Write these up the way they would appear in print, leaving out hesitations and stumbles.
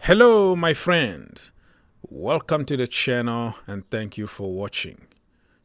Hello my friends, welcome to the channel and thank you for watching.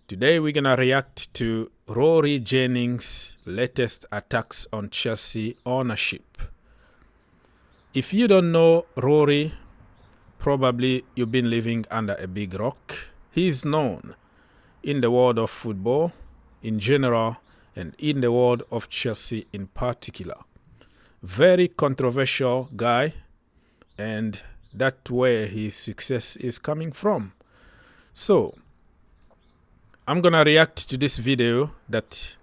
Today we're gonna react to Rory Jennings' latest attacks on Chelsea ownership. If you don't know Rory, probably you've been living under a big rock. He's known in the world of football in general and in the world of Chelsea in particular. Very controversial guy. And that's where his success is coming from. So, I'm going to react to this video that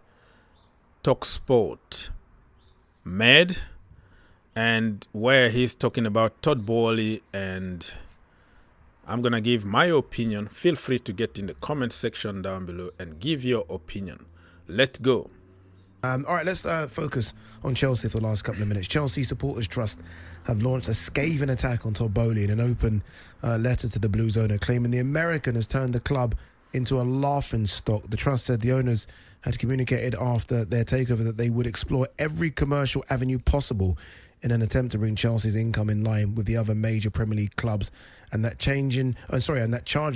talkSPORT made and where he's talking about Todd Boehly, and I'm going to give my opinion. Feel free to get in the comment section down below and give your opinion. Let's go. All right, let's focus on Chelsea for the last couple of minutes. Chelsea Supporters Trust have launched a scathing attack on Todd Boehly in an open letter to the Blues owner, claiming the American has turned the club into a laughingstock. The trust said the owners had communicated after their takeover that they would explore every commercial avenue possible in an attempt to bring Chelsea's income in line with the other major Premier League clubs, and that charging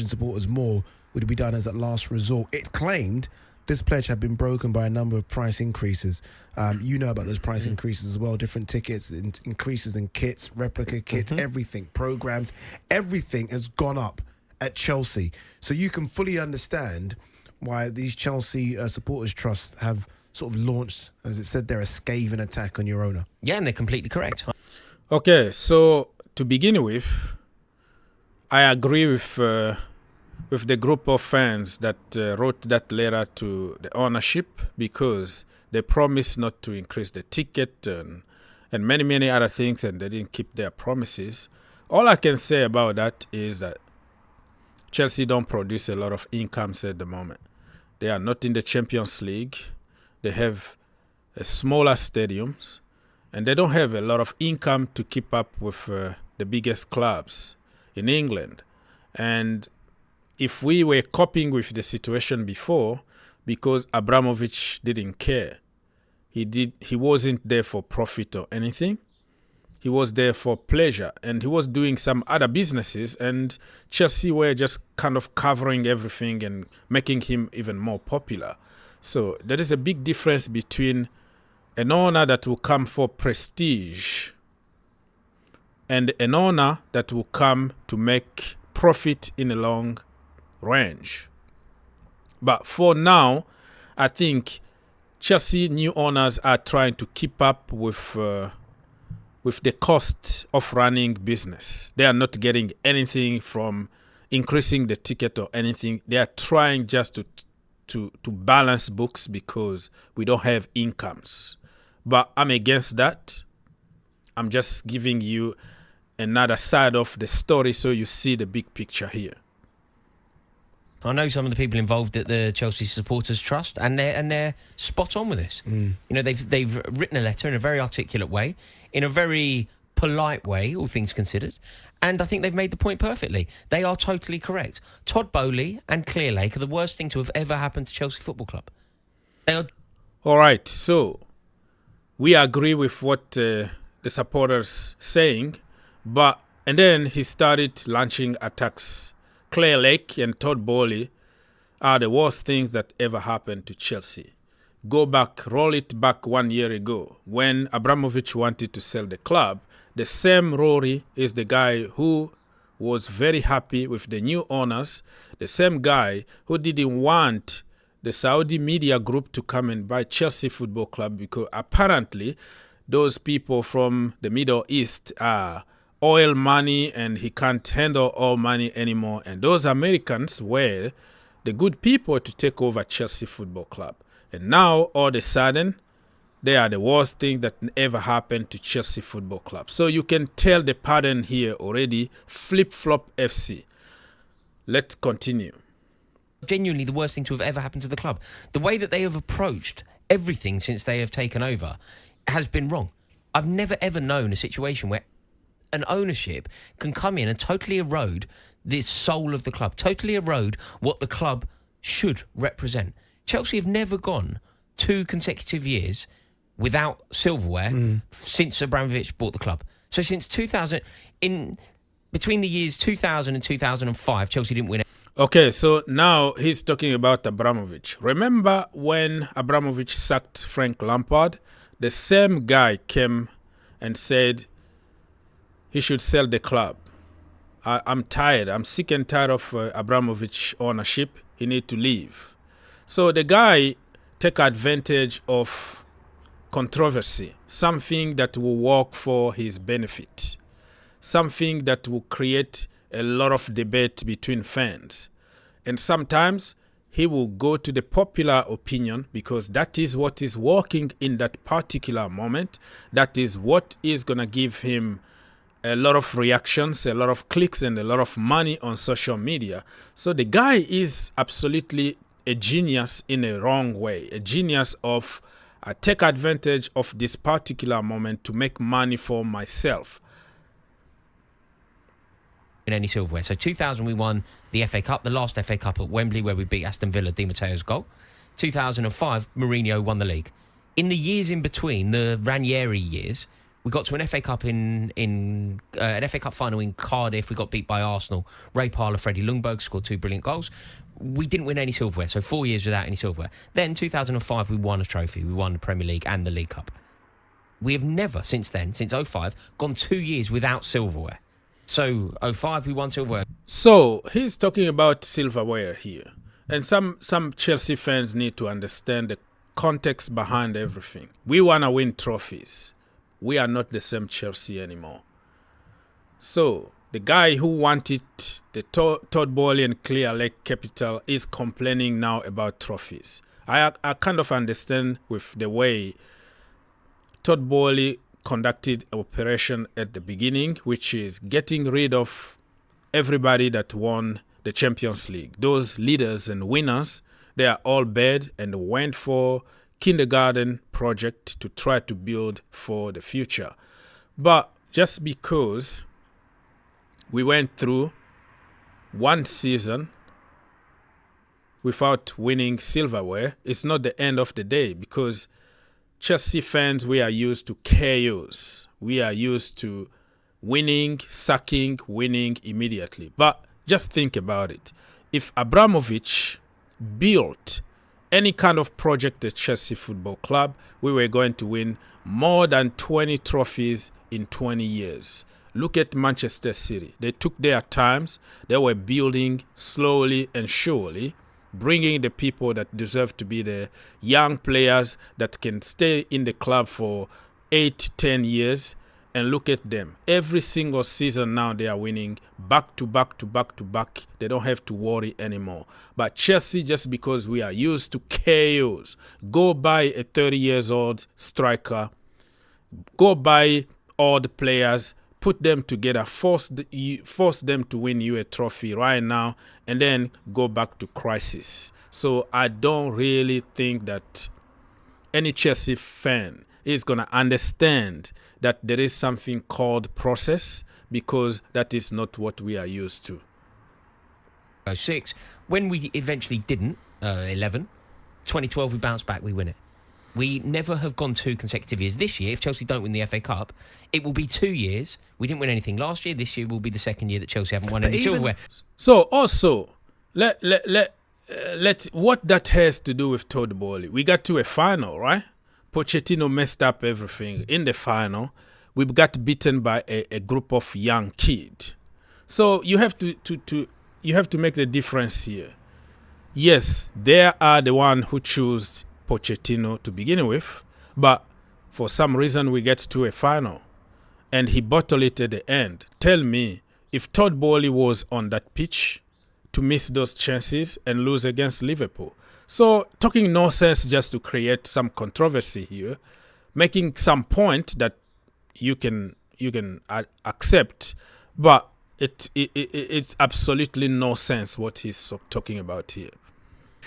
supporters more would be done as a last resort. It claimed this pledge had been broken by a number of price increases. You know about those price increases as well. Different tickets, increases in kits, replica kits, everything, programs, everything has gone up at Chelsea. So you can fully understand why these Chelsea Supporters Trusts have sort of launched, as it said there, a scathing attack on your owner. Yeah, and they're completely correct. Okay, so to begin with, I agree with the group of fans that wrote that letter to the ownership, because they promised not to increase the ticket and many other things, and they didn't keep their promises. All I can say about that is that Chelsea don't produce a lot of incomes at the moment. They are not in the Champions League. They have smaller stadiums, and they don't have a lot of income to keep up with the biggest clubs in England. And if we were coping with the situation before, because Abramovich didn't care, he wasn't there for profit or anything. He was there for pleasure, and he was doing some other businesses, and Chelsea were just kind of covering everything and making him even more popular. So there is a big difference between an owner that will come for prestige and an owner that will come to make profit in a long range. But for now, I think Chelsea new owners are trying to keep up with the cost of running business. They are not getting anything from increasing the ticket or anything. They are trying just to balance books because we don't have incomes. But I'm against that. I'm just giving you another side of the story so you see the big picture here. I know some of the people involved at the Chelsea Supporters Trust, and they're spot on with this. You know, they've written a letter in a very articulate way, in a very polite way, all things considered, and I think they've made the point perfectly. They are totally correct. Todd Boehly and Clearlake are the worst thing to have ever happened to Chelsea Football Club. They are. All right, so we agree with what the supporters saying, and then he started launching attacks. Clearlake and Todd Boehly are the worst things that ever happened to Chelsea. Roll it back 1 year ago when Abramovich wanted to sell the club. The same Rory is the guy who was very happy with the new owners. The same guy who didn't want the Saudi media group to come and buy Chelsea Football Club because apparently those people from the Middle East are oil money and he can't handle oil money anymore. And those Americans were the good people to take over Chelsea Football Club. And now, all of a sudden, they are the worst thing that ever happened to Chelsea Football Club. So you can tell the pattern here already, flip-flop FC. Let's continue. Genuinely the worst thing to have ever happened to the club. The way that they have approached everything since they have taken over has been wrong. I've never ever known a situation where an ownership can come in and totally erode the soul of the club, totally erode what the club should represent. Chelsea have never gone 2 consecutive years without silverware since Abramovich bought the club. So since 2000, between the years 2000 and 2005, Chelsea didn't win. Okay, so now he's talking about Abramovich. Remember when Abramovich sacked Frank Lampard? The same guy came and said he should sell the club. I'm tired. I'm sick and tired of Abramovich ownership. He need to leave. So the guy take advantage of controversy, something that will work for his benefit, something that will create a lot of debate between fans. And sometimes he will go to the popular opinion because that is what is working in that particular moment. That is what is going to give him a lot of reactions, a lot of clicks, and a lot of money on social media. So the guy is absolutely a genius in a wrong way, a genius of take advantage of this particular moment to make money for myself. In any silverware. So 2000 we won the FA Cup, the last FA Cup at Wembley where we beat Aston Villa, Di Matteo's goal. 2005, Mourinho won the league. In the years in between, the Ranieri years, we got to an FA Cup an FA Cup final in Cardiff. We got beat by Arsenal. Ray Parlour, Freddie Ljungberg scored 2 brilliant goals. We didn't win any silverware, so 4 years without any silverware. Then 2005, we won a trophy. We won the Premier League and the League Cup. We have never since then, since 05, gone 2 years without silverware. So 05, we won silverware. So he's talking about silverware here. And some Chelsea fans need to understand the context behind everything. We want to win trophies. We are not the same Chelsea anymore. So the guy who wanted the Todd Boehly and Clear Lake Capital is complaining now about trophies. I kind of understand with the way Todd Boehly conducted operation at the beginning, which is getting rid of everybody that won the Champions League. Those leaders and winners, they are all bad and went for kindergarten project to try to build for the future. But just because we went through one season without winning silverware, it's not the end of the day, because Chelsea fans, we are used to chaos. We are used to winning, sacking, winning immediately. But just think about it. If Abramovich built any kind of project at Chelsea Football Club, we were going to win more than 20 trophies in 20 years. Look at Manchester City. They took their times. They were building slowly and surely, bringing the people that deserve to be the young players that can stay in the club for 8, 10 years. And look at them. Every single season now they are winning back to back to back to back. They don't have to worry anymore. But Chelsea, just because we are used to chaos, go buy a 30-year-old striker, go buy all the players, put them together, force them to win you a trophy right now, and then go back to crisis. So I don't really think that any Chelsea fan is going to understand that there is something called process, because that is not what we are used to. 06, when we eventually didn't, 11, 2012 we bounced back, we win it. We never have gone 2 consecutive years. This year, if Chelsea don't win the FA Cup, it will be 2 years. We didn't win anything last year. This year will be the second year that Chelsea haven't won any silverware. So also, let what that has to do with Todd Boehly. We got to a final, right? Pochettino messed up everything. In the final, we got beaten by a group of young kids. So you have to make the difference here. Yes, they are the one who chose Pochettino to begin with, but for some reason we get to a final and he bottled it at the end. Tell me, if Todd Boehly was on that pitch to miss those chances and lose against Liverpool. So talking nonsense just to create some controversy here, making some point that you can accept, but it's absolutely no sense what he's talking about here.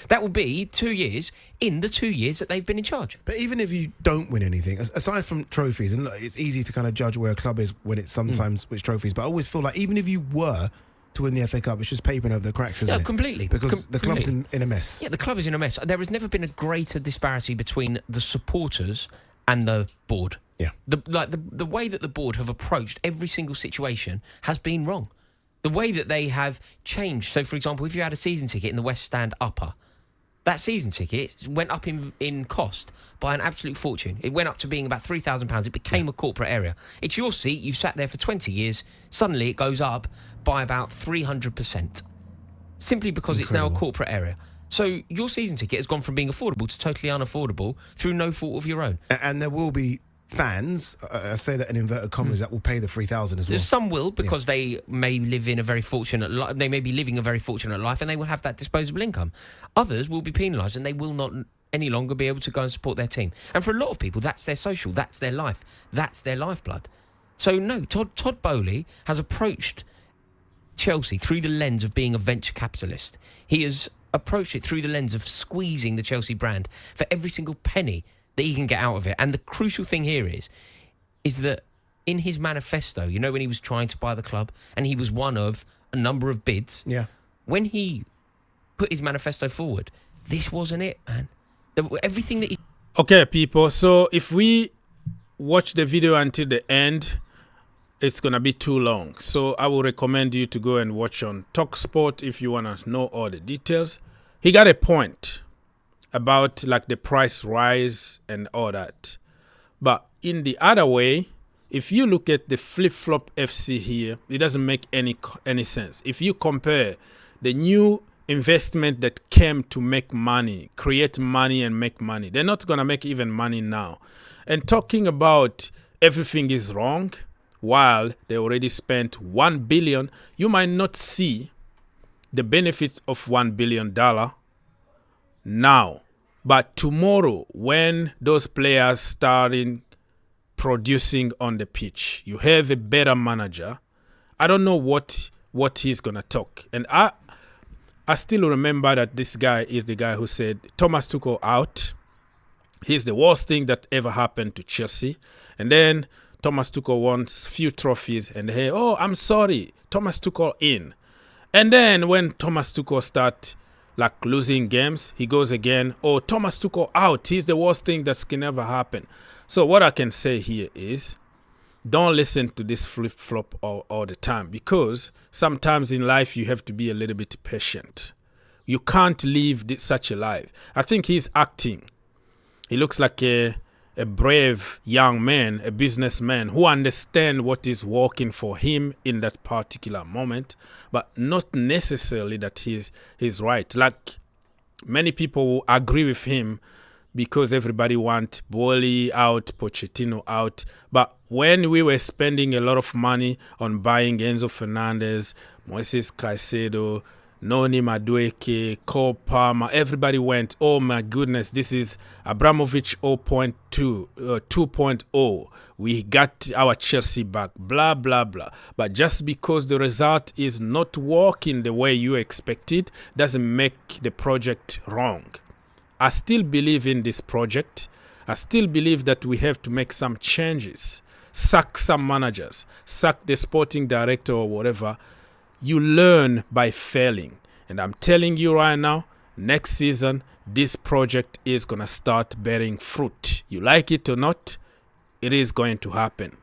That will be 2 years in the 2 years that they've been in charge. But even if you don't win anything, aside from trophies, and look, it's easy to kind of judge where a club is when it's sometimes which trophies, but I always feel like even if you were to win the FA Cup, it's just papering over the cracks, isn't it? Completely. Because the club's in a mess. Yeah, the club is in a mess. There has never been a greater disparity between the supporters and the board Yeah. The way that the board have approached every single situation has been wrong. The way that they have changed. So, for example, if you had a season ticket in the West Stand upper, that season ticket went up in cost by an absolute fortune. It went up to being about £3,000. It became a corporate area. It's your seat. You've sat there for 20 years. Suddenly it goes up by about 300%. Simply because it's now a corporate area. So your season ticket has gone from being affordable to totally unaffordable through no fault of your own. And there will be fans, I say that in inverted commas, that will pay the 3,000 as well. Some will, because they may live in a very fortunate life. They may be living a very fortunate life, and they will have that disposable income. Others will be penalised, and they will not any longer be able to go and support their team. And for a lot of people, that's their social, that's their life, that's their lifeblood. So no, Todd Boehly has approached Chelsea through the lens of being a venture capitalist. He has approached it through the lens of squeezing the Chelsea brand for every single penny that he can get out of it. And the crucial thing here is that in his manifesto, you know, when he was trying to buy the club, and he was one of a number of bids, when he put his manifesto forward, this wasn't it, man. Everything that he... Okay, people, so if we watch the video until the end, it's going to be too long. So I will recommend you to go and watch on talkSPORT if you want to know all the details. He got a point about like the price rise and all that. But in the other way, if you look at the flip-flop FC here, it doesn't make any sense. If you compare the new investment that came to make money, create money and make money, they're not going to make even money now. And talking about everything is wrong, while they already spent $1 billion, you might not see the benefits of $1 billion now. But tomorrow, when those players starting producing on the pitch, you have a better manager. I don't know what he's going to talk. And I still remember that this guy is the guy who said, Thomas Tuchel out. He's the worst thing that ever happened to Chelsea. And then Thomas Tuchel won few trophies and hey, oh, I'm sorry, Thomas Tuchel in. And then when Thomas Tuchel start like losing games, he goes again, oh, Thomas Tuchel out. He's the worst thing that can ever happen. So what I can say here is, don't listen to this flip-flop all the time, because sometimes in life you have to be a little bit patient. You can't live such a life. I think he's acting. He looks like a brave young man, a businessman who understands what is working for him in that particular moment, but not necessarily that he's right. Like many people will agree with him because everybody wants Boehly out, Pochettino out. But when we were spending a lot of money on buying Enzo Fernandez, Moises Caicedo, Noni Madueke, Cole Palmer, everybody went, oh my goodness, this is Abramovich 2.0. We got our Chelsea back, blah, blah, blah. But just because the result is not working the way you expected doesn't make the project wrong. I still believe in this project. I still believe that we have to make some changes, sack some managers, sack the sporting director or whatever. You learn by failing. And I'm telling you right now, next season, this project is going to start bearing fruit. You like it or not, it is going to happen.